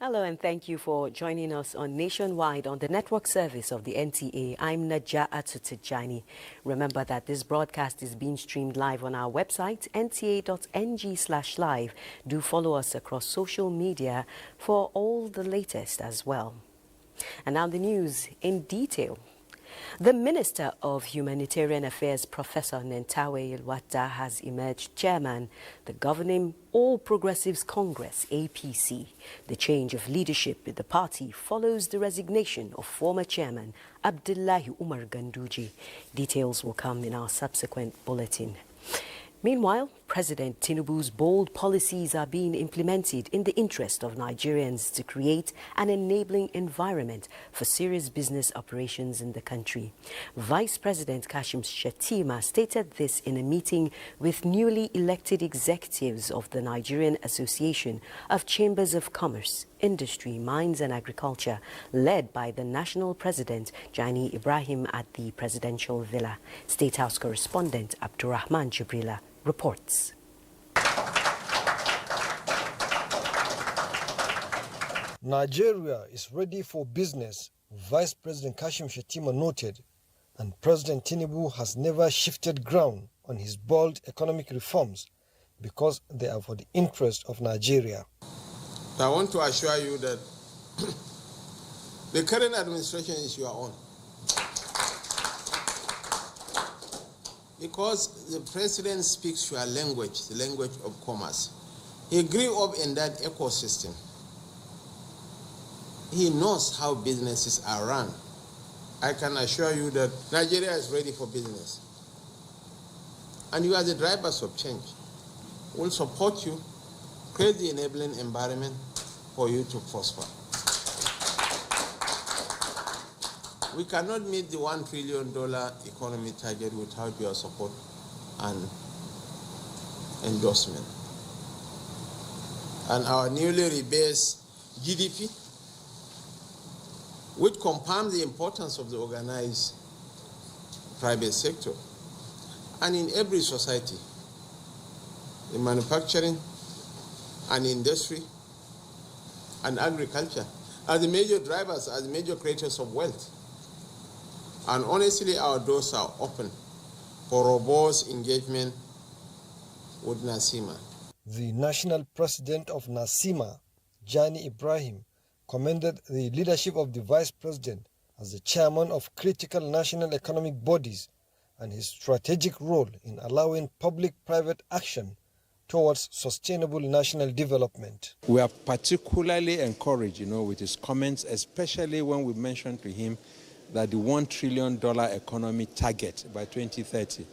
Hello and thank you for joining us on Nationwide on the network service of the NTA. I'm Najaa Tijani. Remember that this broadcast is being streamed live on our website, nta.ng/live. Do follow us across social media for all the latest as well. And now the news in detail. The Minister of Humanitarian Affairs, Professor Nentawe Ilwata, has emerged chairman the governing All Progressives Congress, APC. The change of leadership in the party follows the resignation of former chairman Abdullahi Umar Ganduji. Details will come in our subsequent bulletin. Meanwhile, President Tinubu's bold policies are being implemented in the interest of Nigerians to create an enabling environment for serious business operations in the country. Vice President Kashim Shettima stated this in a meeting with newly elected executives of the Nigerian Association of Chambers of Commerce, Industry, Mines and Agriculture, led by the national president, Jani Ibrahim, at the presidential villa. State House correspondent Abdurrahman Jibrila reports. Nigeria is ready for business, Vice President Kashim Shettima noted, and President Tinubu has never shifted ground on his bold economic reforms because they are for the interest of Nigeria. I want to assure you that the current administration is your own. Because the president speaks your language, the language of commerce. He grew up in that ecosystem. He knows how businesses are run. I can assure you that Nigeria is ready for business. And you are the drivers of change. We'll support you, create the enabling environment for you to prosper. We cannot meet the $1 trillion economy target without your support and endorsement. And our newly rebased GDP, which confirms the importance of the organized private sector. And in every society, in manufacturing and industry and agriculture, are the major drivers, are the major creators of wealth. And honestly, our doors are open for robust engagement with NASIMA. The national president of NASIMA, Jani Ibrahim, commended the leadership of the vice president as the chairman of critical national economic bodies and his strategic role in allowing public-private action towards sustainable national development. We are particularly encouraged, with his comments, especially when we mentioned to him that the $1 trillion economy target by 2030,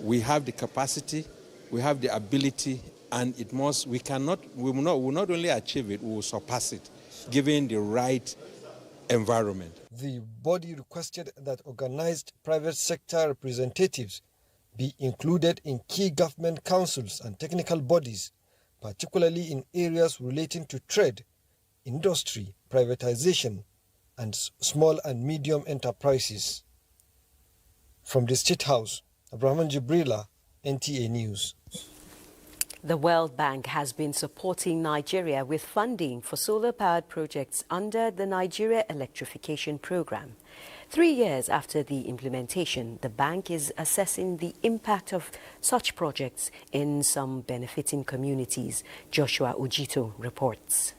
we have the capacity, we have the ability, and we will not only achieve it, we will surpass it, given the right environment. The body requested that organized private sector representatives be included in key government councils and technical bodies, particularly in areas relating to trade, industry, privatization, and small and medium enterprises. From the State House, Abraham Jibrila, NTA News. The World Bank has been supporting Nigeria with funding for solar-powered projects under the Nigeria Electrification Program. 3 years after the implementation, the bank is assessing the impact of such projects in some benefiting communities. Joshua Ujito reports.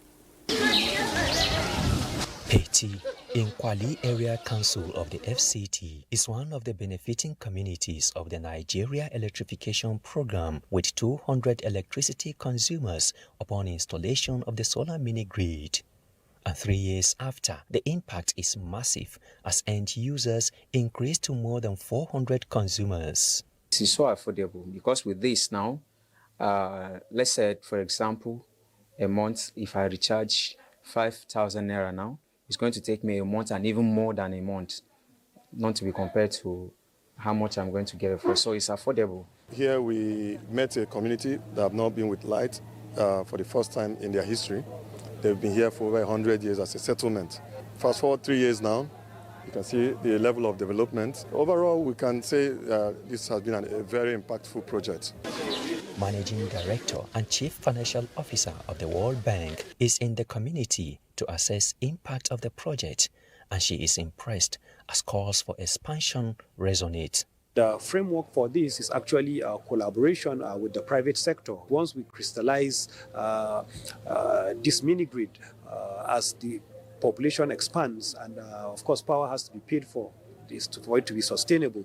Peti, in Kwali Area Council of the FCT, is one of the benefiting communities of the Nigeria Electrification Program, with 200 electricity consumers upon installation of the solar mini-grid. And 3 years after, the impact is massive as end users increased to more than 400 consumers. It is so affordable because with this now, let's say, for example, a month, if I recharge 5,000 naira now, it's going to take me a month and even more than a month, not to be compared to how much I'm going to get it for. So it's affordable. Here we met a community that have not been with light for the first time in their history. They've been here for over 100 years as a settlement. Fast forward 3 years now, you can see the level of development. Overall, we can say this has been a very impactful project. Managing Director and Chief Financial Officer of the World Bank, is in the community to assess impact of the project, and she is impressed as calls for expansion resonate. The framework for this is actually a collaboration with the private sector. Once we crystallize this mini-grid as the population expands, and of course power has to be paid for it to be sustainable,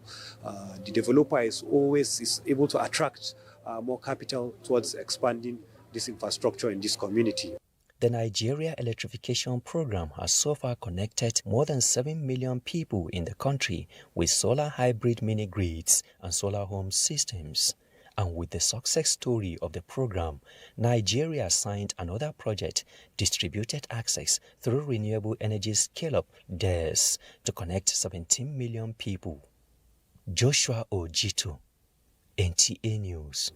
the developer is always able to attract more capital towards expanding this infrastructure in this community. The Nigeria Electrification Program has so far connected more than 7 million people in the country with solar hybrid mini-grids and solar home systems. And with the success story of the program, Nigeria signed another project, Distributed Access through Renewable Energy Scale-Up DES, to connect 17 million people. Joshua Ojito, NTA News.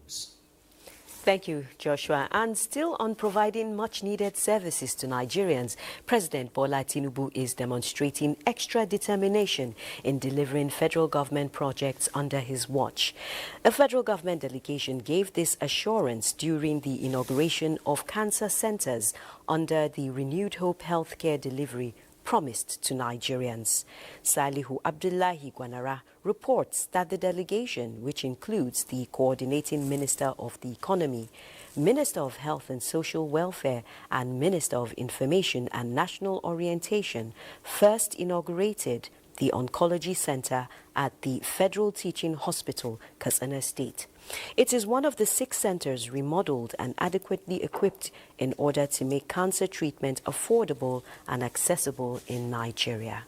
Thank you, Joshua. And still on providing much-needed services to Nigerians, President Bola Tinubu is demonstrating extra determination in delivering federal government projects under his watch. A federal government delegation gave this assurance during the inauguration of cancer centers under the Renewed Hope Healthcare Delivery promised to Nigerians. Salihu Abdullahi Gwanara reports that the delegation, which includes the Coordinating Minister of the Economy, Minister of Health and Social Welfare, and Minister of Information and National Orientation, first inaugurated the Oncology Center at the Federal Teaching Hospital, Katsina State. It is one of the 6 centers remodeled and adequately equipped in order to make cancer treatment affordable and accessible in Nigeria.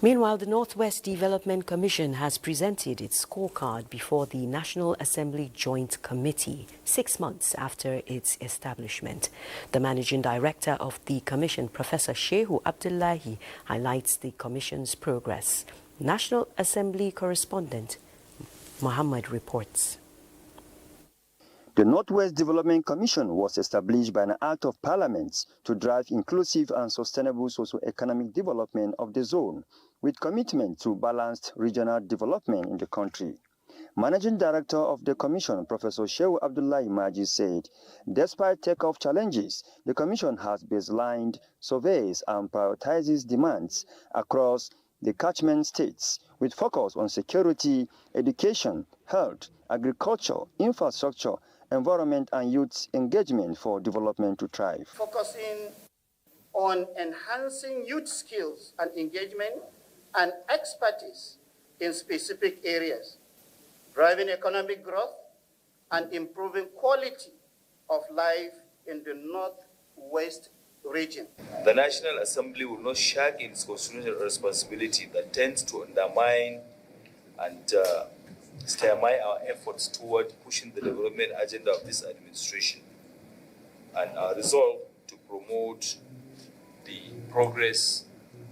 Meanwhile, the Northwest Development Commission has presented its scorecard before the National Assembly Joint Committee 6 months after its establishment. The Managing Director of the Commission, Professor Shehu Abdullahi, highlights the Commission's progress. National Assembly correspondent Muhammad reports. The Northwest Development Commission was established by an Act of Parliament to drive inclusive and sustainable socio-economic development of the zone, with commitment to balanced regional development in the country. Managing Director of the Commission, Professor Shehu Abdullahi Maji, said, despite takeoff challenges, the Commission has baselined surveys and prioritizes demands across the catchment states, with focus on security, education, health, agriculture, infrastructure, environment, and youth engagement for development to thrive. Focusing on enhancing youth skills and engagement and expertise in specific areas, driving economic growth and improving quality of life in the Northwest region. The National Assembly will not shirk its constitutional responsibility that tends to undermine and stymie our efforts toward pushing the development agenda of this administration, and our resolve to promote the progress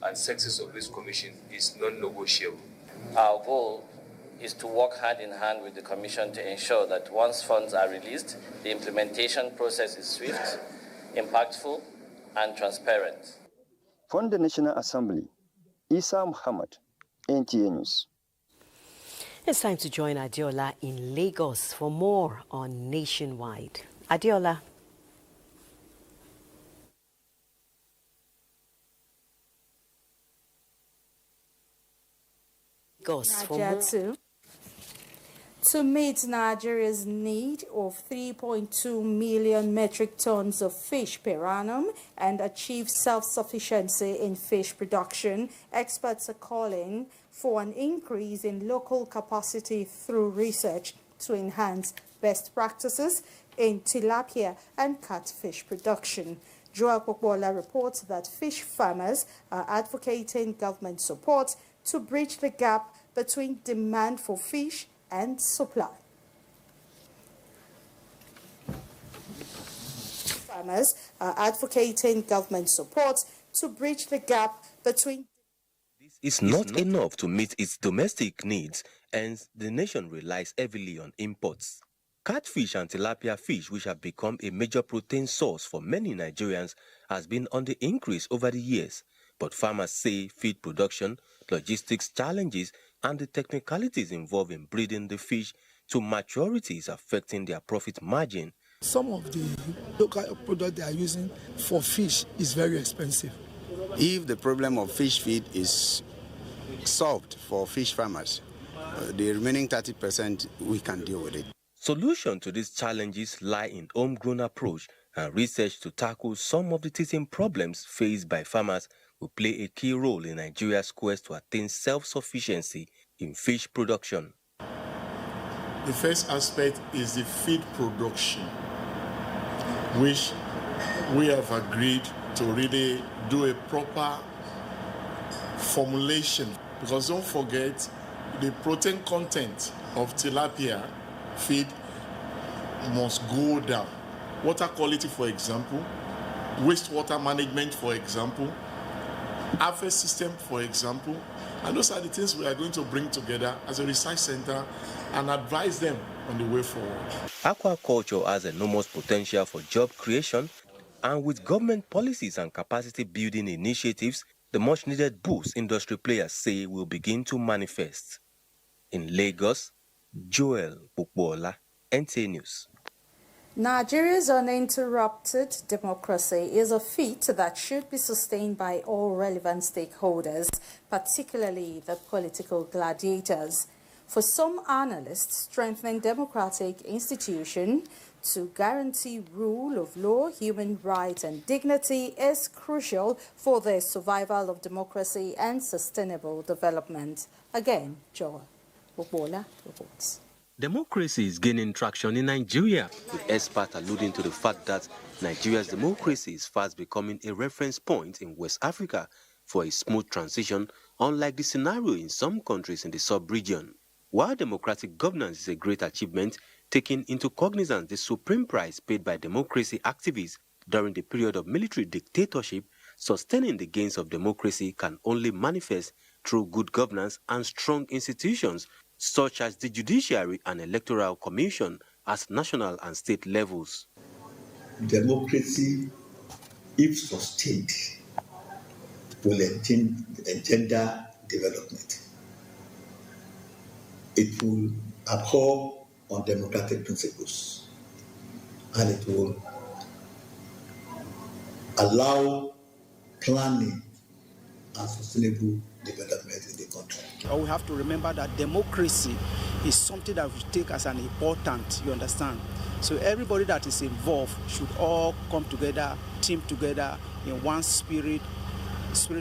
and success of this commission is non-negotiable. Our goal is to work hand in hand with the Commission to ensure that once funds are released, the implementation process is swift, impactful, and transparent. From the National Assembly, Isa Muhammad, NTA News. It's time to join Adiola in Lagos for more on Nationwide. Adiola. To meet Nigeria's need of 3.2 million metric tons of fish per annum and achieve self-sufficiency in fish production, experts are calling for an increase in local capacity through research to enhance best practices in tilapia and catfish production. Joa Kokbola reports that fish farmers are advocating government support to bridge the gap between demand for fish and supply. Farmers are advocating government support to bridge the gap between. This is not enough to meet its domestic needs, and the nation relies heavily on imports. Catfish and tilapia fish, which have become a major protein source for many Nigerians, has been on the increase over the years. But farmers say feed production, logistics challenges, and the technicalities involved in breeding the fish to maturity is affecting their profit margin. Some of the local product they are using for fish is very expensive. If the problem of fish feed is solved for fish farmers, the remaining 30% we can deal with it. Solution to these challenges lie in homegrown approach and research to tackle some of the teething problems faced by farmers will play a key role in Nigeria's quest to attain self-sufficiency in fish production. The first aspect is the feed production, which we have agreed to really do a proper formulation, because don't forget the protein content of tilapia feed must go down. Water quality, for example, wastewater management, for example, harvest system, for example, and those are the things we are going to bring together as a research center and advise them on the way forward. Aquaculture has enormous potential for job creation, and with government policies and capacity building initiatives, the much needed boost industry players say will begin to manifest. In Lagos, Joel Pukbola, NTA News. Nigeria's uninterrupted democracy is a feat that should be sustained by all relevant stakeholders, particularly the political gladiators. For some analysts, strengthening democratic institutions to guarantee rule of law, human rights and dignity is crucial for the survival of democracy and sustainable development. Again, Joel Pukbola reports. Democracy is gaining traction in Nigeria, with experts alluding to the fact that Nigeria's democracy is fast becoming a reference point in West Africa for a smooth transition, unlike the scenario in some countries in the sub-region. While democratic governance is a great achievement, taking into cognizance the supreme price paid by democracy activists during the period of military dictatorship, sustaining the gains of democracy can only manifest through good governance and strong institutions such as the Judiciary and Electoral Commission at national and state levels. Democracy, if sustained, will engender development. It will uphold on democratic principles, and it will allow planning and sustainable development in the country. We have to remember that democracy is something that we take as an important, you understand? So everybody that is involved should all come together, team together in one spirit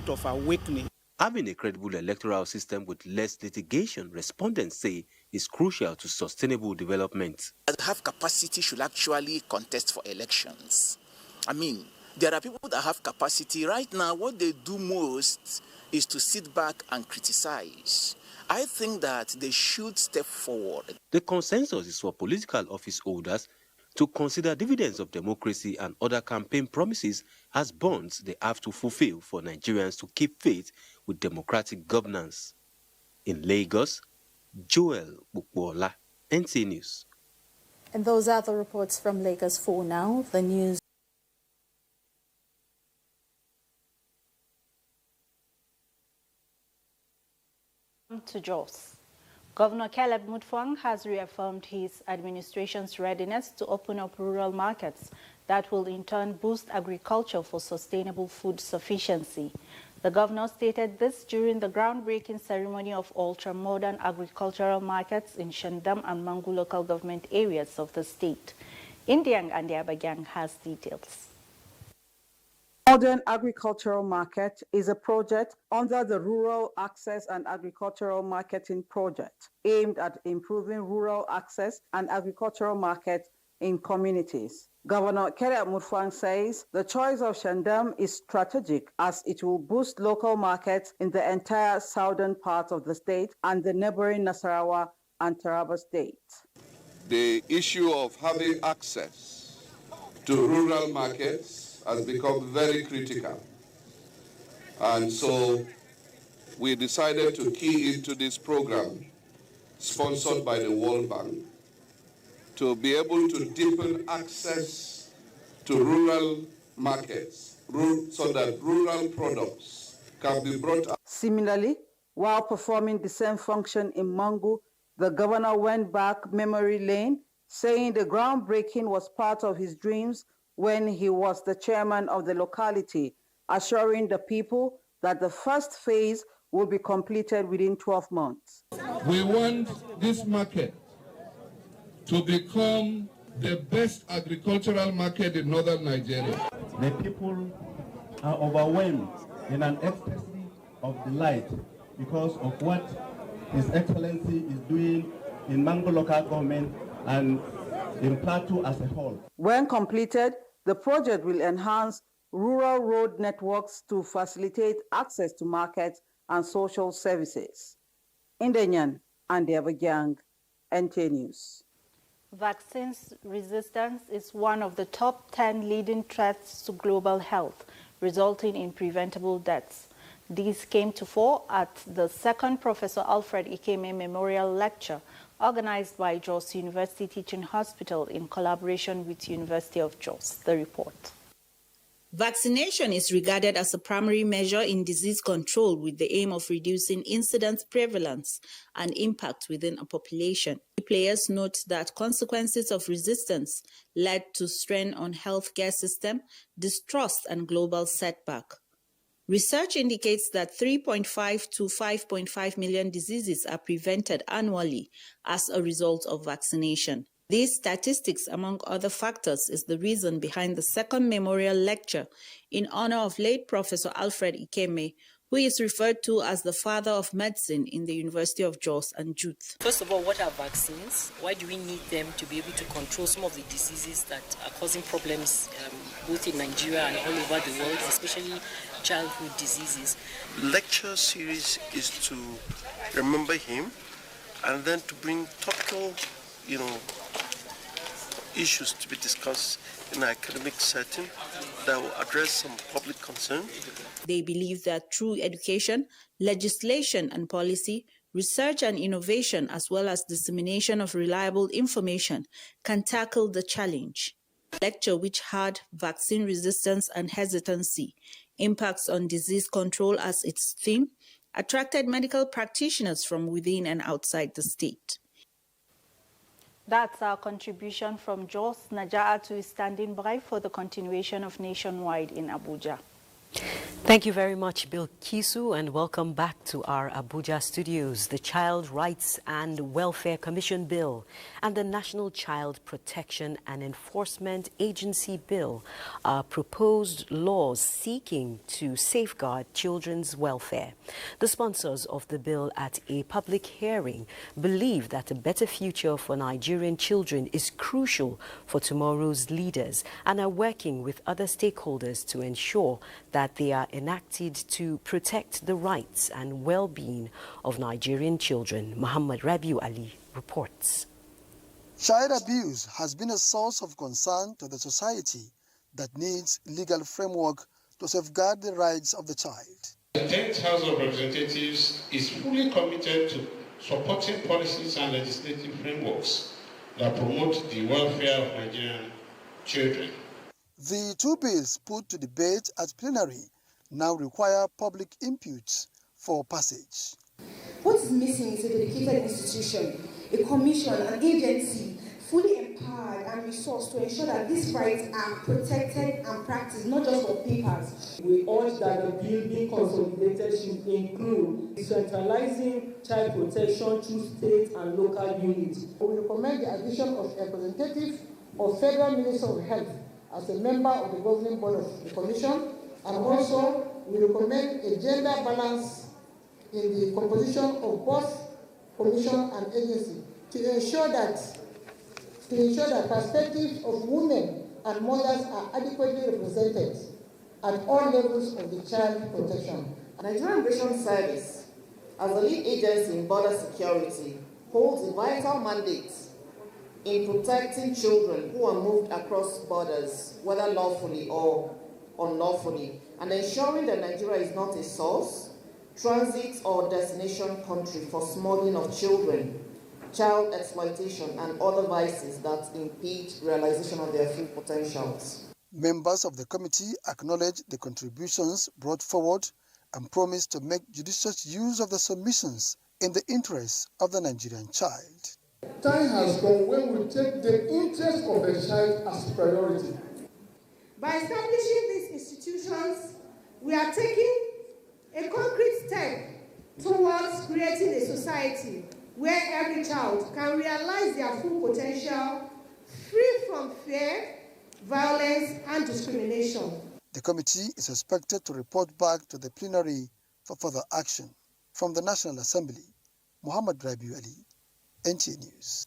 of awakening. Having a credible electoral system with less litigation, respondents say, is crucial to sustainable development. Have capacity should actually contest for elections. I mean, there are people that have capacity. Right now, what they do most is to sit back and criticize. I think that they should step forward. The consensus is for political office holders to consider dividends of democracy and other campaign promises as bonds they have to fulfill for Nigerians to keep faith with democratic governance. In Lagos, Joel Pukbola, NTA News. And those are the reports from Lagos for now. The news. To Jos. Governor Caleb Mutfwang has reaffirmed his administration's readiness to open up rural markets that will in turn boost agriculture for sustainable food sufficiency. The governor stated this during the groundbreaking ceremony of ultra-modern agricultural markets in Shandam and Mangu local government areas of the state. Indiang and Abagang has details. Modern Agricultural Market is a project under the Rural Access and Agricultural Marketing Project aimed at improving rural access and agricultural market in communities. Governor Caleb Mutfwang says the choice of Shandam is strategic as it will boost local markets in the entire southern part of the state and the neighboring Nasarawa and Taraba states. The issue of having access to rural markets has become very critical. And so we decided to key into this program sponsored by the World Bank to be able to deepen access to rural markets so that rural products can be brought up. Similarly, while performing the same function in Mangu, The governor went back memory lane, saying the groundbreaking was part of his dreams when he was the chairman of the locality, assuring the people that the first phase will be completed within 12 months. We want this market to become the best agricultural market in northern Nigeria. The people are overwhelmed in an ecstasy of delight because of what His Excellency is doing in Mango local government and in Plateau as a whole. When completed, the project will enhance rural road networks to facilitate access to markets and social services. Indenyan and Abuja, NTA News. Vaccines resistance is one of the top 10 leading threats to global health, resulting in preventable deaths. These came to fore at the second Professor Alfred Ikeme Memorial Lecture organized by Jos University Teaching Hospital in collaboration with University of Jos. The report. Vaccination is regarded as a primary measure in disease control with the aim of reducing incidence prevalence and impact within a population. Players note that consequences of resistance led to strain on healthcare system, distrust, and global setback. Research indicates that 3.5 to 5.5 million diseases are prevented annually as a result of vaccination. These statistics, among other factors, is the reason behind the second memorial lecture in honor of late Professor Alfred Ikeme, who is referred to as the father of medicine in the University of Jos and Youth. First of all, what are vaccines? Why do we need them to be able to control some of the diseases that are causing problems both in Nigeria and all over the world, especially childhood diseases? Lecture series is to remember him and then to bring topical, issues to be discussed in an academic setting that will address some public concern. They believe that through education, legislation and policy, research and innovation, as well as dissemination of reliable information, can tackle the challenge. The lecture, which had vaccine resistance and hesitancy, impacts on disease control as its theme, attracted medical practitioners from within and outside the state. That's our contribution from Jos. Naja'atu is standing by for the continuation of Nationwide in Abuja. Thank you very much, Bill Kisu, and welcome back to our Abuja studios. The Child Rights and Welfare Commission Bill and the National Child Protection and Enforcement Agency Bill are proposed laws seeking to safeguard children's welfare. The sponsors of the bill at a public hearing believe that a better future for Nigerian children is crucial for tomorrow's leaders and are working with other stakeholders to ensure that they are enacted to protect the rights and well-being of Nigerian children. Muhammad Rabiu Ali reports. Child abuse has been a source of concern to the society that needs legal framework to safeguard the rights of the child. The 10th House of Representatives is fully committed to supporting policies and legislative frameworks that promote the welfare of Nigerian children. The two bills put to debate at plenary now require public input for passage. What is missing is a dedicated institution, a commission, an agency fully empowered and resourced to ensure that these rights are protected and practiced, not just on papers. We urge that the bill being consolidated should include decentralizing child protection through state and local units. We recommend the addition of a representative of Federal Minister of Health as a member of the governing board of the commission, and also we recommend a gender balance in the composition of both commission and agency to ensure that perspectives of women and mothers are adequately represented at all levels of the child protection. Nigerian Immigration Service, as the lead agency in border security, holds a vital mandate in protecting children who are moved across borders, whether lawfully or unlawfully, and ensuring that Nigeria is not a source, transit, or destination country for smuggling of children, child exploitation, and other vices that impede realization of their full potentials. Members of the committee acknowledge the contributions brought forward and promise to make judicious use of the submissions in the interest of the Nigerian child. Time has come when we take the interest of the child as priority. By establishing these institutions, we are taking a concrete step towards creating a society where every child can realize their full potential, free from fear, violence, and discrimination. The committee is expected to report back to the plenary for further action. From the National Assembly, Muhammad Rabiu Ali, NTA News.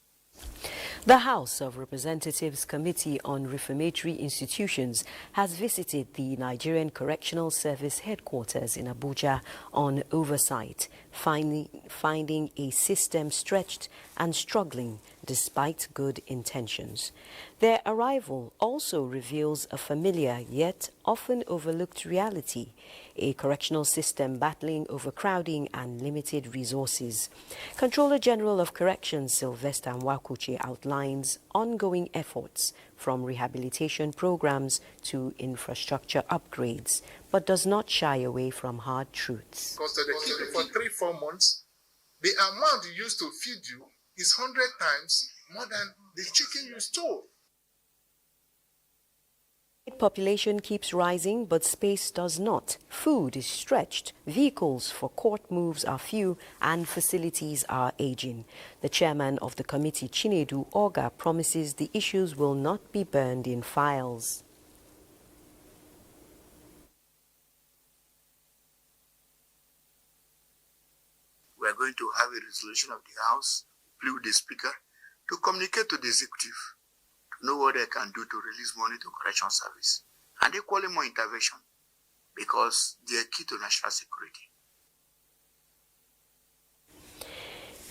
The House of Representatives Committee on Reformatory Institutions has visited the Nigerian Correctional Service headquarters in Abuja on oversight, finding a system stretched and struggling despite good intentions. Their arrival also reveals a familiar yet often overlooked reality, a correctional system battling overcrowding and limited resources. Controller General of Corrections Sylvester Nwakuche outlines ongoing efforts from rehabilitation programs to infrastructure upgrades, but does not shy away from hard truths. Because they keep it for 3-4 months, the amount you used to feed you is 100 times more than the chicken you stole. Population keeps rising, but space does not. Food is stretched, vehicles for court moves are few, and facilities are aging. The chairman of the committee, Chinedu Oga, promises the issues will not be burned in files. We are going to have a resolution of the House, plead with the Speaker, to communicate to the Executive, know what they can do to release money to correction service, and equally more intervention, because they are key to national security.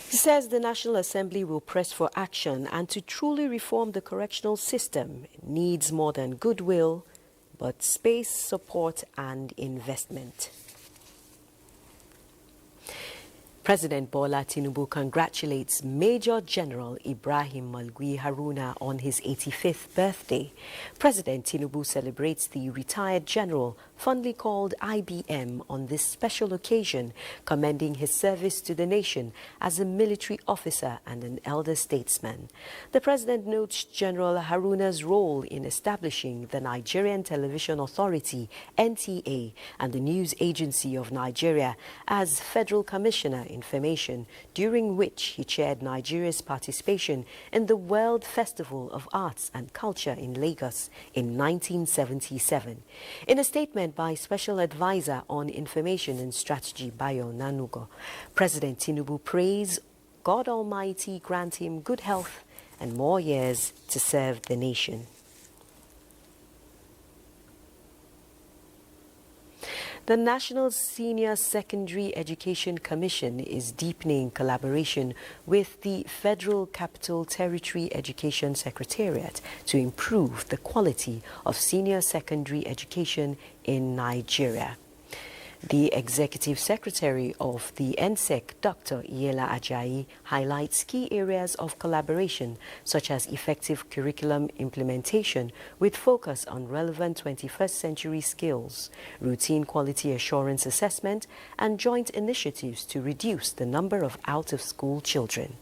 He says the National Assembly will press for action, and to truly reform the correctional system needs more than goodwill, but space, support and investment. President Bola Tinubu congratulates Major General Ibrahim Malgui Haruna on his 85th birthday. President Tinubu celebrates the retired general, fondly called IBM, on this special occasion, commending his service to the nation as a military officer and an elder statesman. The president notes General Haruna's role in establishing the Nigerian Television Authority, NTA, and the News Agency of Nigeria as Federal Commissioner Information, during which he chaired Nigeria's participation in the World Festival of Arts and Culture in Lagos in 1977. In a statement by Special Advisor on Information and Strategy, Bayo Nanugo, President Tinubu prays God Almighty grant him good health and more years to serve the nation. The National Senior Secondary Education Commission is deepening collaboration with the Federal Capital Territory Education Secretariat to improve the quality of senior secondary education in Nigeria. The Executive Secretary of the NSEC, Dr. Iela Ajayi, highlights key areas of collaboration such as effective curriculum implementation with focus on relevant 21st century skills, routine quality assurance assessment, and joint initiatives to reduce the number of out-of-school children.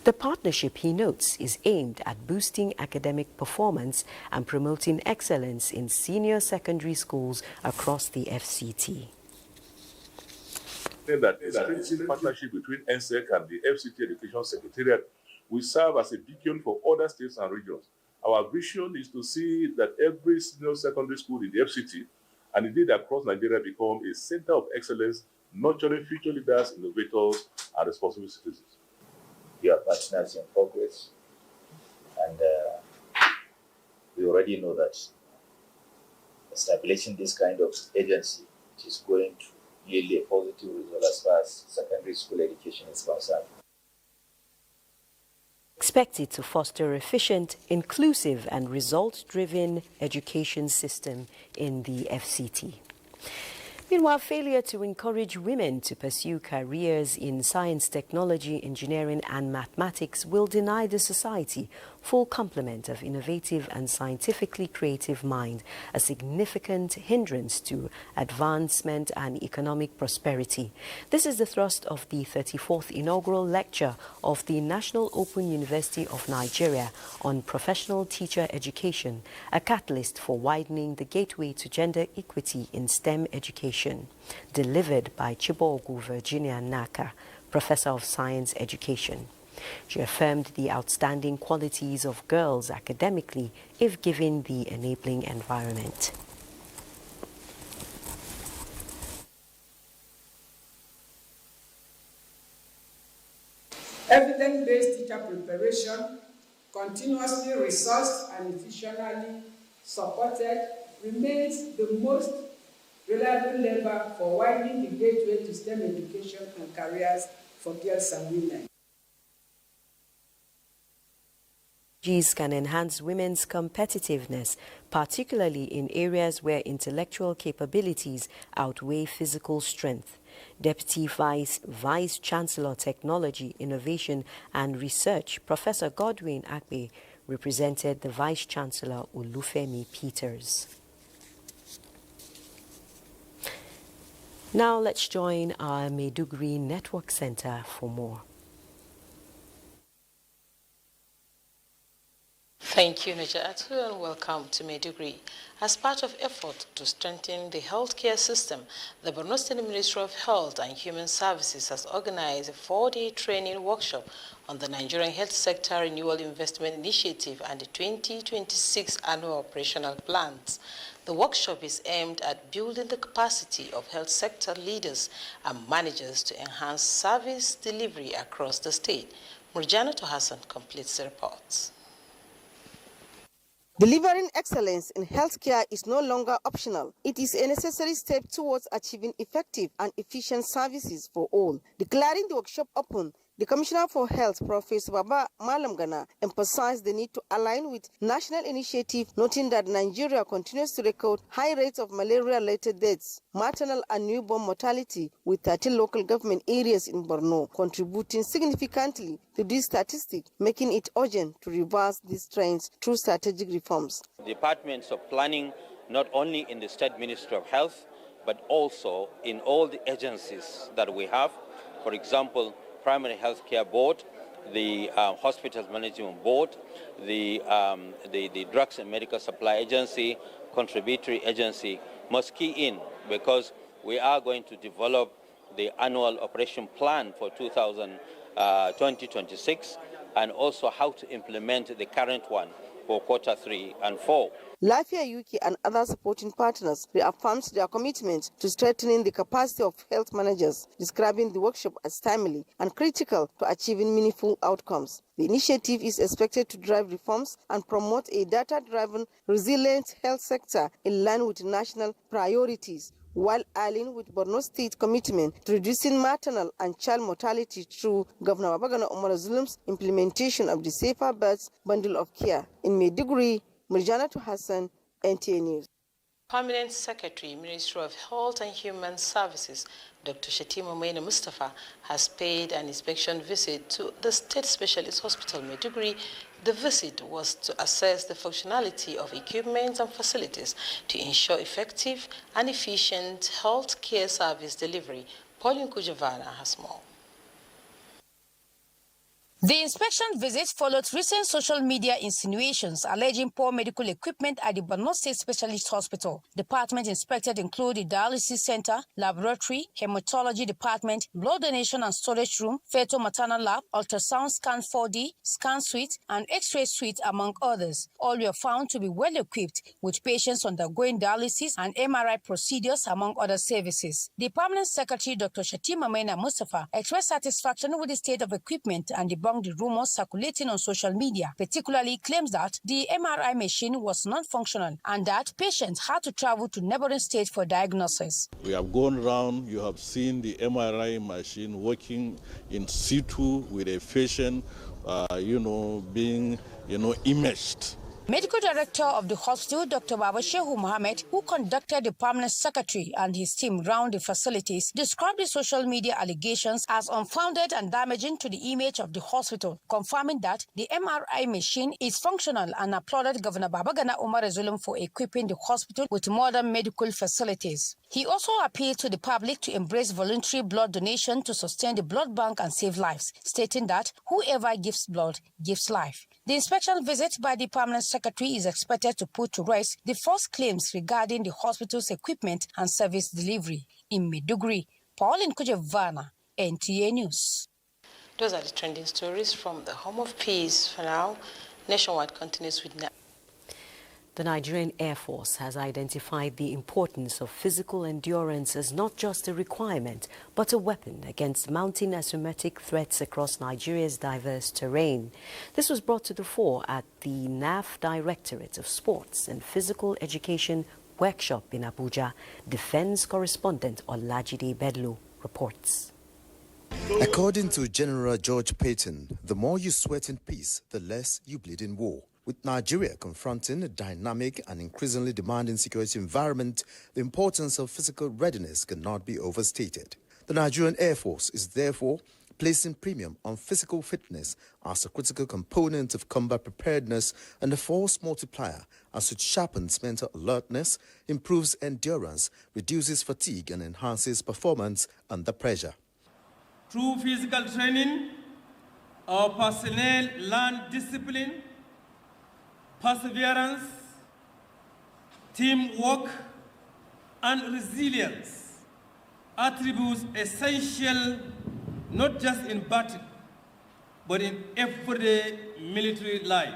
The partnership, he notes, is aimed at boosting academic performance and promoting excellence in senior secondary schools across the FCT. That a strengthened partnership between NSEC and the FCT Education Secretariat will serve as a beacon for other states and regions. Our vision is to see that every senior secondary school in the FCT, and indeed across Nigeria, become a center of excellence, nurturing future leaders, innovators, and responsible citizens. We are partners in progress, and we already know that establishing this kind of agency is going to yield a positive result as far as secondary school education is concerned. Expected to foster efficient, inclusive and result-driven education system in the FCT. Meanwhile, failure to encourage women to pursue careers in science, technology, engineering and mathematics will deny the society full complement of innovative and scientifically creative mind, a significant hindrance to advancement and economic prosperity. This is the thrust of the 34th inaugural lecture of the National Open University of Nigeria on professional teacher education, a catalyst for widening the gateway to gender equity in STEM education, delivered by Chibogu Virginia Naka, Professor of Science Education. She affirmed the outstanding qualities of girls academically if given the enabling environment. Evidence-based teacher preparation, continuously resourced and efficiently supported, remains the most reliable lever for widening the gateway to STEM education and careers for girls and women. These can enhance women's competitiveness, particularly in areas where intellectual capabilities outweigh physical strength. Deputy Vice Chancellor Technology, Innovation and Research, Professor Godwin Akpe, represented the Vice Chancellor Olufemi Peters. Now let's join our Maiduguri Network Center for more. Thank you, Najatu, and welcome to Maiduguri. As part of effort to strengthen the healthcare system, the Borno State Ministry of Health and Human Services has organized a 4-day training workshop on the Nigerian Health Sector Renewal Investment Initiative and the 2026 annual operational plans. The workshop is aimed at building the capacity of health sector leaders and managers to enhance service delivery across the state. Murjana Hassan completes the reports. Delivering excellence in healthcare is no longer optional. It is a necessary step towards achieving effective and efficient services for all. Declaring the workshop open, the Commissioner for Health, Professor Baba Malamgana, emphasized the need to align with national initiative, noting that Nigeria continues to record high rates of malaria-related deaths, maternal and newborn mortality, with 13 local government areas in Borno contributing significantly to this statistic, making it urgent to reverse these trends through strategic reforms. Departments of planning, not only in the State Ministry of Health, but also in all the agencies that we have, for example, Primary Healthcare Board, the Hospitals Management Board, the Drugs and Medical Supply Agency, Contributory Agency, must key in, because we are going to develop the annual operation plan for 2026 and also how to implement the current one for quarter 3 and 4. Lafia UK and other supporting partners reaffirmed their commitment to strengthening the capacity of health managers, describing the workshop as timely and critical to achieving meaningful outcomes. The initiative is expected to drive reforms and promote a data-driven, resilient health sector in line with national priorities, while aligning with Borno State commitment to reducing maternal and child mortality through Governor Babagana Umar Zulum's implementation of the Safer Births Bundle of Care. In Maiduguri, Murjana Hassan, NTA News. Permanent Secretary, Ministry of Health and Human Services, Dr. Shatima Maina Mustafa, has paid an inspection visit to the State Specialist Hospital, Maiduguri. The visit was to assess the functionality of equipment and facilities to ensure effective and efficient health care service delivery. Pauline Kujavana has more. The inspection visit followed recent social media insinuations alleging poor medical equipment at the Borno State Specialist Hospital. Department inspected include the dialysis center, laboratory, hematology department, blood donation and storage room, fetal maternal lab, ultrasound scan 4D, scan suite, and X-ray suite, among others. All were found to be well equipped with patients undergoing dialysis and MRI procedures, among other services. The Permanent Secretary, Dr. Shatima Maina Mustafa, expressed satisfaction with the state of equipment and debunked the rumors circulating on social media, particularly claims that the MRI machine was non-functional and that patients had to travel to neighboring states for diagnosis. We have gone around, you have seen the MRI machine working in situ with a patient, being, imaged Medical Director of the hospital, Dr. Baba Shehu Mohammed, who conducted the permanent secretary and his team round the facilities, described the social media allegations as unfounded and damaging to the image of the hospital, confirming that the MRI machine is functional and applauded Governor Babagana Umar Zulum for equipping the hospital with modern medical facilities. He also appealed to the public to embrace voluntary blood donation to sustain the blood bank and save lives, stating that whoever gives blood gives life. The inspection visit by the permanent secretary is expected to put to rest the false claims regarding the hospital's equipment and service delivery. In Maiduguri, Pauline Kujevana, NTA News. Those are the trending stories from the Home of Peace. For now, Nationwide continues with... The Nigerian Air Force has identified the importance of physical endurance as not just a requirement, but a weapon against mounting asymmetric threats across Nigeria's diverse terrain. This was brought to the fore at the NAF Directorate of Sports and Physical Education workshop in Abuja. Defense correspondent Olajide Bedlo reports. According to General George Payton, the more you sweat in peace, the less you bleed in war. With Nigeria confronting a dynamic and increasingly demanding security environment, the importance of physical readiness cannot be overstated. The Nigerian Air Force is therefore placing premium on physical fitness as a critical component of combat preparedness and a force multiplier, as it sharpens mental alertness, improves endurance, reduces fatigue, and enhances performance under pressure. Through physical training, our personnel learn discipline, perseverance, teamwork, and resilience, attributes essential not just in battle, but in everyday military life.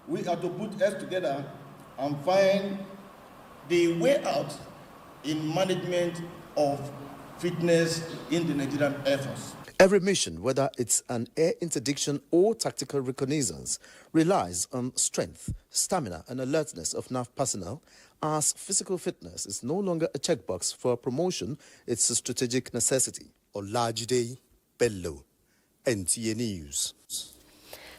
We are to put heads together and find the way out in management of fitness in the Nigerian Air Force. Every mission, whether it's an air interdiction or tactical reconnaissance, relies on strength, stamina, and alertness of NAF personnel, as physical fitness is no longer a checkbox for promotion, it's a strategic necessity. Olajide Bello, NTA News.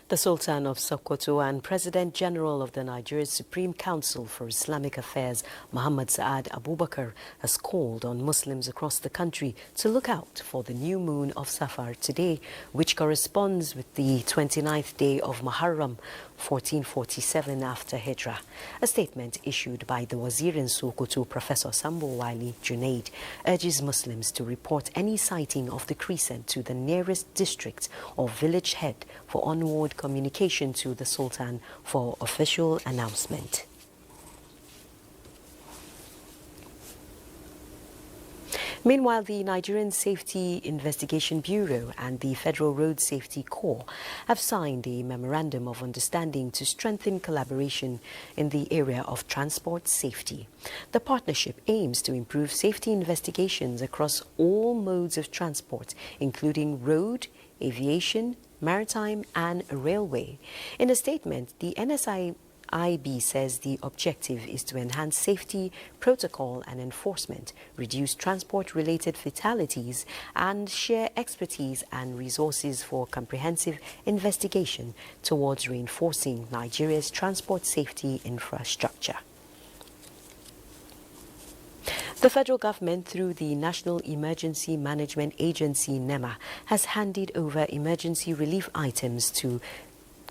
The Sultan of Sokoto and President General of the Nigerian Supreme Council for Islamic Affairs, Muhammad Saad Abubakar, has called on Muslims across the country to look out for the new moon of Safar today, which corresponds with the 29th day of Muharram, 1447 after Hijrah. A statement issued by the Wazir in Sokoto, Professor Sambo Wali Junaid, urges Muslims to report any sighting of the crescent to the nearest district or village head for onward communication to the Sultan for official announcement. Meanwhile, the Nigerian Safety Investigation Bureau and the Federal Road Safety Corps have signed a memorandum of understanding to strengthen collaboration in the area of transport safety. The partnership aims to improve safety investigations across all modes of transport, including road, aviation, maritime and railway. In a statement, the NSIB says the objective is to enhance safety, protocol and enforcement, reduce transport-related fatalities, and share expertise and resources for comprehensive investigation towards reinforcing Nigeria's transport safety infrastructure. The federal government, through the National Emergency Management Agency, NEMA, has handed over emergency relief items to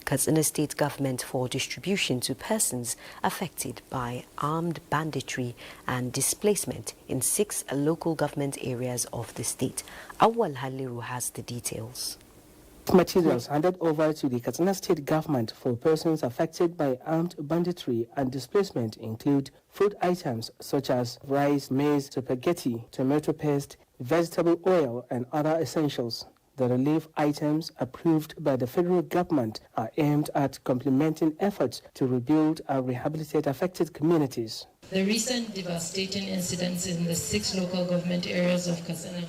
Katsina State government for distribution to persons affected by armed banditry and displacement in 6 local government areas of the state. Awal Haliru has the details. Materials handed over to the Katsina State government for persons affected by armed banditry and displacement include food items such as rice, maize, spaghetti, tomato paste, vegetable oil, and other essentials. The relief items approved by the federal government are aimed at complementing efforts to rebuild and rehabilitate affected communities. The recent devastating incidents in the 6 local government areas of Katsina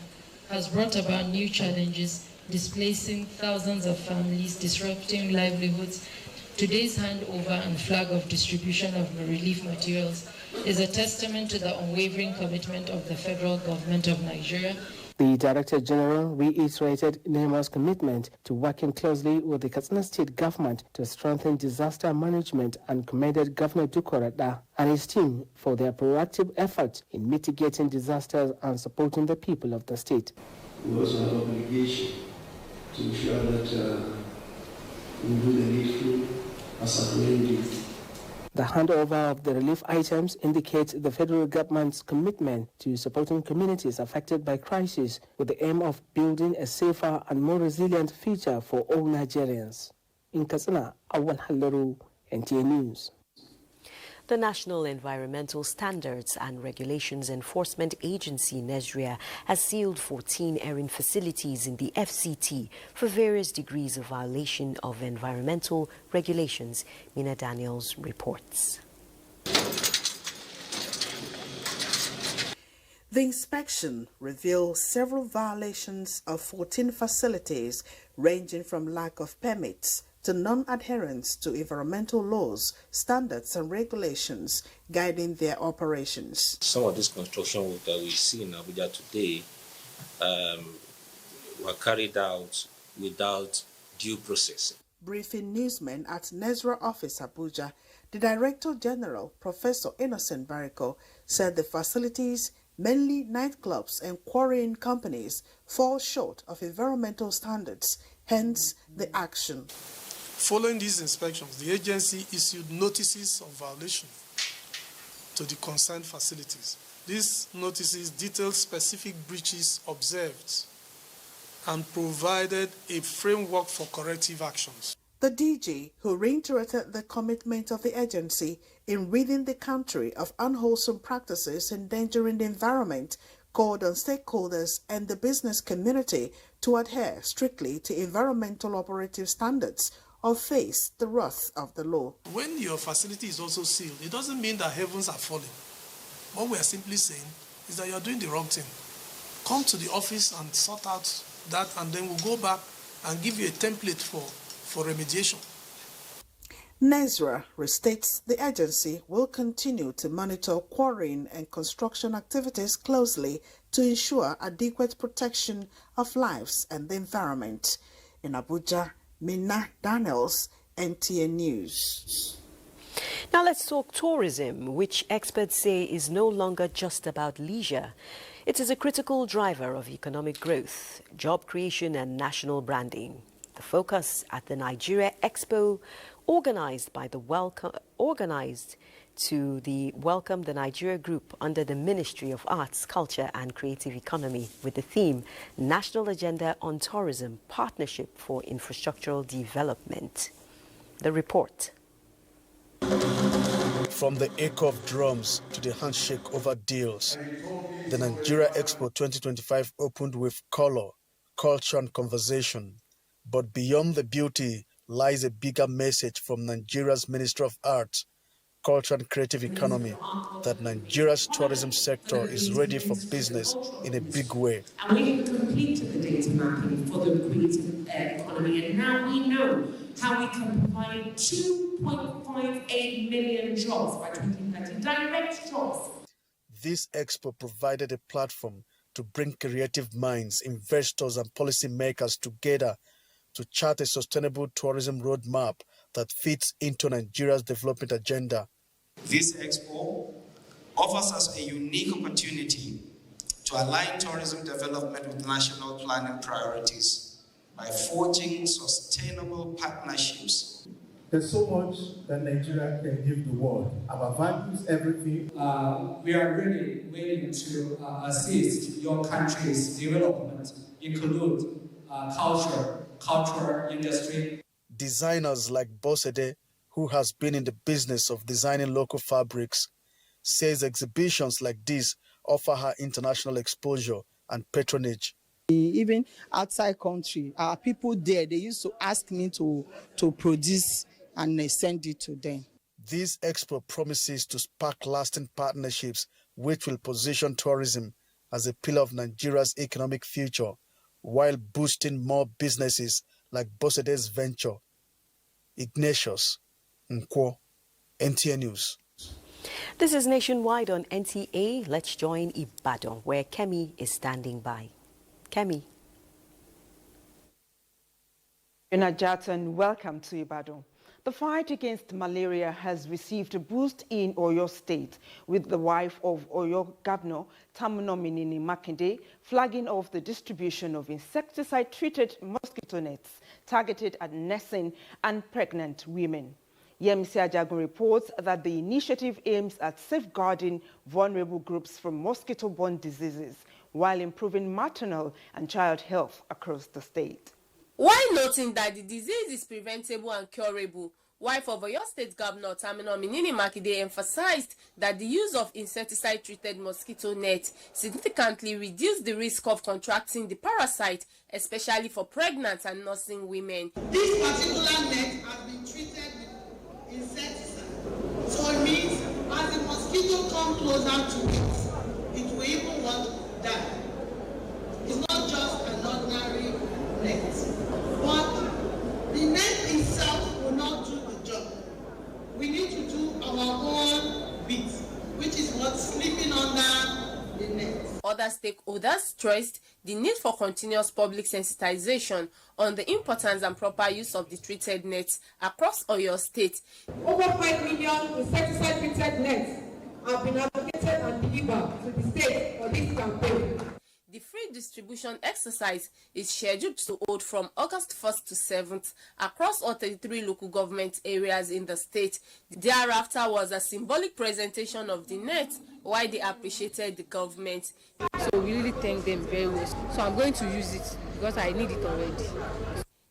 has brought about new challenges, displacing thousands of families, disrupting livelihoods. Today's handover and flag of distribution of relief materials is a testament to the unwavering commitment of the federal government of Nigeria The Director General reiterated NEMA's commitment to working closely with the Katsina State government to strengthen disaster management and commended Governor Dukorada and his team for their proactive efforts in mitigating disasters and supporting the people of the state. We also have obligation to ensure that we do the needful as a community. The handover of the relief items indicates the federal government's commitment to supporting communities affected by crisis with the aim of building a safer and more resilient future for all Nigerians. In Katsina, Awan Halaru, NTA News. The National Environmental Standards and Regulations Enforcement Agency, NESRIA, has sealed 14 airing facilities in the FCT for various degrees of violation of environmental regulations. Mina Daniels reports. The inspection revealed several violations of 14 facilities, ranging from lack of permits to non-adherence to environmental laws, standards and regulations guiding their operations. Some of this construction work that we see in Abuja today were carried out without due process. Briefing newsmen at NESRA office Abuja, the Director General, Professor Innocent Bariko, said the facilities, mainly nightclubs and quarrying companies, fall short of environmental standards, hence the action. Following these inspections, the agency issued notices of violation to the concerned facilities. These notices detailed specific breaches observed and provided a framework for corrective actions. The DG, who reiterated the commitment of the agency in ridding the country of unwholesome practices endangering the environment, called on stakeholders and the business community to adhere strictly to environmental operative standards or face the wrath of the law. When your facility is also sealed, it doesn't mean that heavens are falling. What we are simply saying is that you are doing the wrong thing. Come to the office and sort out that, and then we'll go back and give you a template for remediation. NESRA restates the agency will continue to monitor quarrying and construction activities closely to ensure adequate protection of lives and the environment. In Abuja, Mina Daniels, NTA News. Now let's talk tourism, which experts say is no longer just about leisure. It is a critical driver of economic growth, job creation and national branding. The focus at the Nigeria Expo, organized to welcome the Nigeria Group under the Ministry of Arts, Culture and Creative Economy with the theme National Agenda on Tourism, Partnership for Infrastructural Development. The report. From the echo of drums to the handshake over deals, the Nigeria Expo 2025 opened with color, culture and conversation. But beyond the beauty lies a bigger message from Nigeria's Ministry of Arts, Culture and Creative Economy that Nigeria's tourism sector is ready for business in a big way. And we have completed the data mapping for the creative economy, and now we know how we can provide 2.58 million jobs by 2030, direct jobs. This expo provided a platform to bring creative minds, investors and policymakers together to chart a sustainable tourism roadmap that fits into Nigeria's development agenda. This expo offers us a unique opportunity to align tourism development with national planning priorities by forging sustainable partnerships. There's so much that Nigeria can give the world. Our values, everything. We are really willing to assist your country's development, include culture industry. Designers like Bosede, who has been in the business of designing local fabrics, says exhibitions like this offer her international exposure and patronage. Even outside country, our people there, they used to ask me to produce and send it to them. This expo promises to spark lasting partnerships which will position tourism as a pillar of Nigeria's economic future, while boosting more businesses like Bosede's venture. Ignatius Nkwo, NTA News. This is Nationwide on NTA. Let's join Ibadan, where Kemi is standing by. Kemi. Najat, and welcome to Ibadan. The fight against malaria has received a boost in Oyo State, with the wife of Oyo Governor Tamunominini Makinde flagging off the distribution of insecticide-treated mosquito nets targeted at nursing and pregnant women. Yemisi Ajagun reports that the initiative aims at safeguarding vulnerable groups from mosquito-borne diseases while improving maternal and child health across the state. While noting that the disease is preventable and curable, wife of Oyo State Governor Tamunominini Makinde emphasized that the use of insecticide-treated mosquito net significantly reduced the risk of contracting the parasite, especially for pregnant and nursing women. This particular net has been treated with insecticide, so it means as the mosquito comes closer to it, it will even die. It's not just an ordinary net. But the net itself will not do the job. We need to do our own bit, which is what's sleeping under the net. Other stakeholders stressed the need for continuous public sensitization on the importance and proper use of the treated nets across Oyo State. Over 5 million insecticide-treated nets have been allocated and delivered to the state for this campaign. The free distribution exercise is scheduled to hold from August 1st to 7th across all 33 local government areas in the state. Thereafter was a symbolic presentation of the net, while they appreciated the government. So we really thank them very well. So I'm going to use it because I need it already.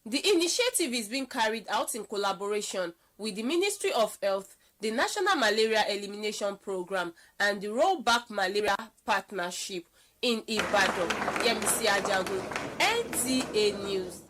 The initiative is being carried out in collaboration with the Ministry of Health, the National Malaria Elimination Program, and the Rollback Malaria Partnership. In Ibadan, Yemisi Ajagun, NTA News.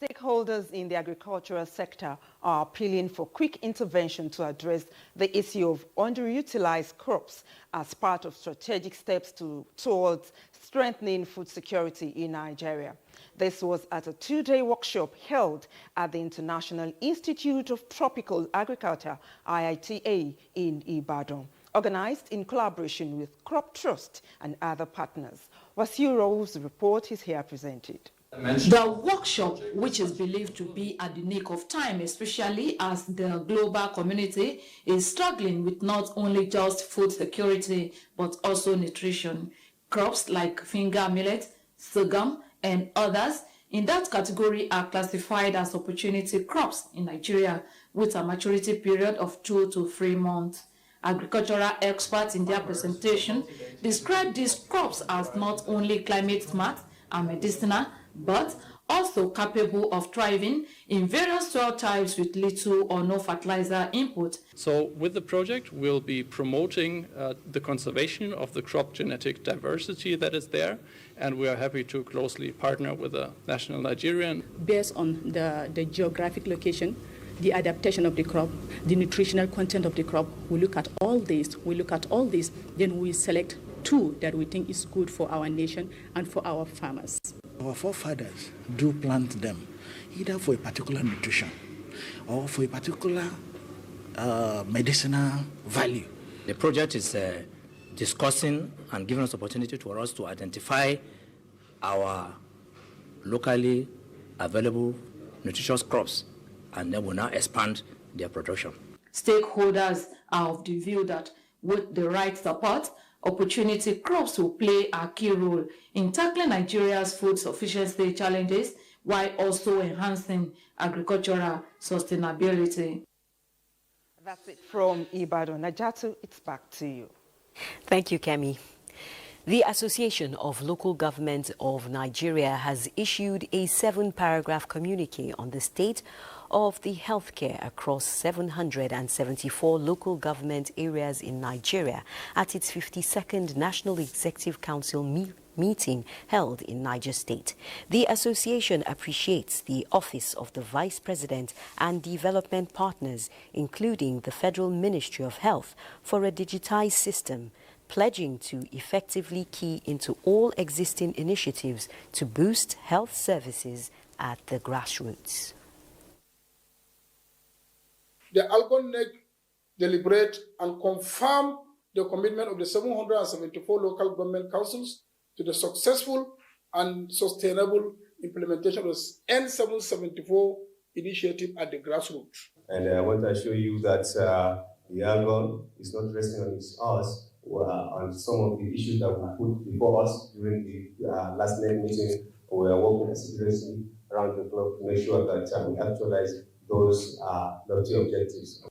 Stakeholders in the agricultural sector are appealing for quick intervention to address the issue of underutilized crops as part of strategic steps towards strengthening food security in Nigeria. This was at a two-day workshop held at the International Institute of Tropical Agriculture, IITA, in Ibadan, organized in collaboration with Crop Trust and other partners. Wasiu Rowe's report is here presented. The workshop, which is believed to be at the nick of time, especially as the global community is struggling with not only just food security, but also nutrition. Crops like finger millet, sorghum, and others in that category are classified as opportunity crops in Nigeria with a maturity period of 2 to 3 months. Agricultural experts in their presentation described these crops as not only climate smart and medicinal, but also capable of thriving in various soil types with little or no fertilizer input. So with the project, we'll be promoting the conservation of the crop genetic diversity that is there, and we are happy to closely partner with the National Nigerian. Based on the geographic location, the adaptation of the crop, the nutritional content of the crop, we look at all this, then we select 2 that we think is good for our nation and for our farmers. Our forefathers do plant them either for a particular nutrition or for a particular medicinal value. The project is discussing and giving us opportunity for us to identify our locally available nutritious crops, and then we'll now expand their production. Stakeholders are of the view that with the right support, opportunity crops will play a key role in tackling Nigeria's food sufficiency challenges while also enhancing agricultural sustainability. That's it from Ibadan. Najatu, it's back to you. Thank you, Kemi. The Association of Local Governments of Nigeria has issued a 7-paragraph communique on the state of the healthcare across 774 local government areas in Nigeria at its 52nd National Executive Council meeting held in Niger State. The association appreciates the Office of the Vice President and development partners, including the Federal Ministry of Health, for a digitized system, pledging to effectively key into all existing initiatives to boost health services at the grassroots. The ALCONEC deliberate and confirm the commitment of the 774 local government councils to the successful and sustainable implementation of N774 initiative at the grassroots. And I want to assure you that the Yangon is not resting on its arse on some of the issues that we put before us during the last night meeting. We are working assiduously around the clock to make sure that we actualize those lofty objectives.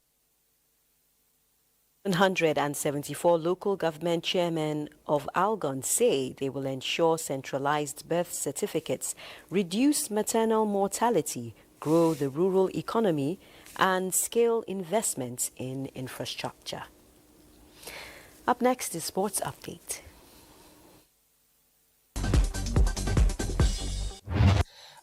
174 local government chairmen of Algon say they will ensure centralized birth certificates, reduce maternal mortality, grow the rural economy, and scale investments in infrastructure. Up next is Sports Update.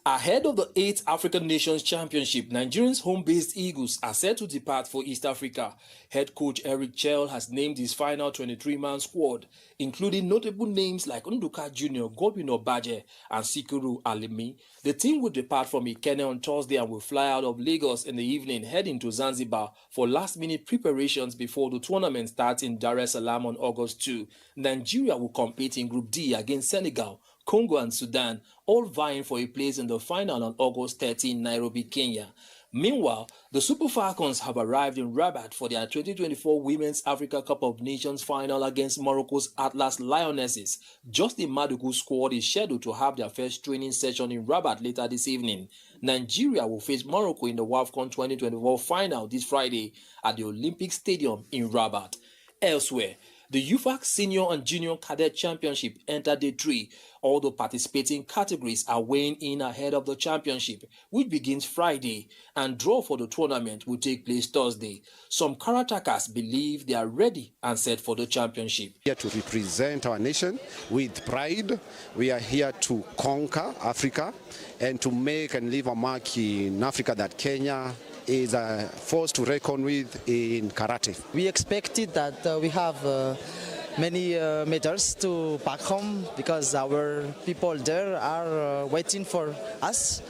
Ahead of the 8th African Nations Championship, Nigerians home-based Eagles are set to depart for East Africa. Head coach Eric Chell has named his final 23-man squad, including notable names like Nduka Jr., Godwin Obaje, and Sikuru Alimi. The team will depart from Ikenne on Thursday and will fly out of Lagos in the evening, heading to Zanzibar for last-minute preparations before the tournament starts in Dar es Salaam on August 2. Nigeria will compete in Group D against Senegal, Congo and Sudan, all vying for a place in the final on August 13 in Nairobi, Kenya. Meanwhile, the Super Falcons have arrived in Rabat for their 2024 Women's Africa Cup of Nations final against Morocco's Atlas Lionesses. Justin Madugu's squad is scheduled to have their first training session in Rabat later this evening. Nigeria will face Morocco in the WAFCON 2024 final this Friday at the Olympic Stadium in Rabat. Elsewhere, the UFAC Senior and Junior Cadet Championship entered Day 3. All the participating categories are weighing in ahead of the championship, which begins Friday, and draw for the tournament will take place Thursday. Some karatekas believe they are ready and set for the championship. Here to represent our nation with pride. We are here to conquer Africa and to make and leave a mark in Africa that Kenya is a force to reckon with in karate. We expected that we have many medals to back home because our people there are waiting for us.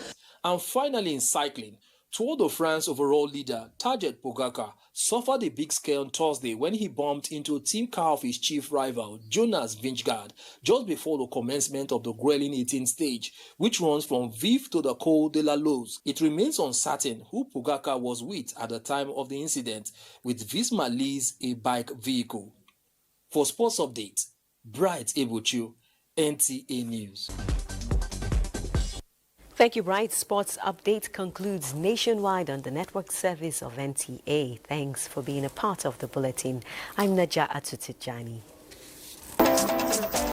And finally in cycling, Tour de France overall leader Tadej Pogacar suffered a big scare on Thursday when he bumped into a team car of his chief rival, Jonas Vingegaard, just before the commencement of the grueling 18th stage, which runs from Vif to the Col de la Loze. It remains uncertain who Pogacar was with at the time of the incident, with Visma Lease a bike vehicle. For Sports Update, Bright Ebuchu, NTA News. Thank you, Bright. Sports Update concludes nationwide on the network service of NTA. Thanks for being a part of the bulletin. I'm Naja Atutijani.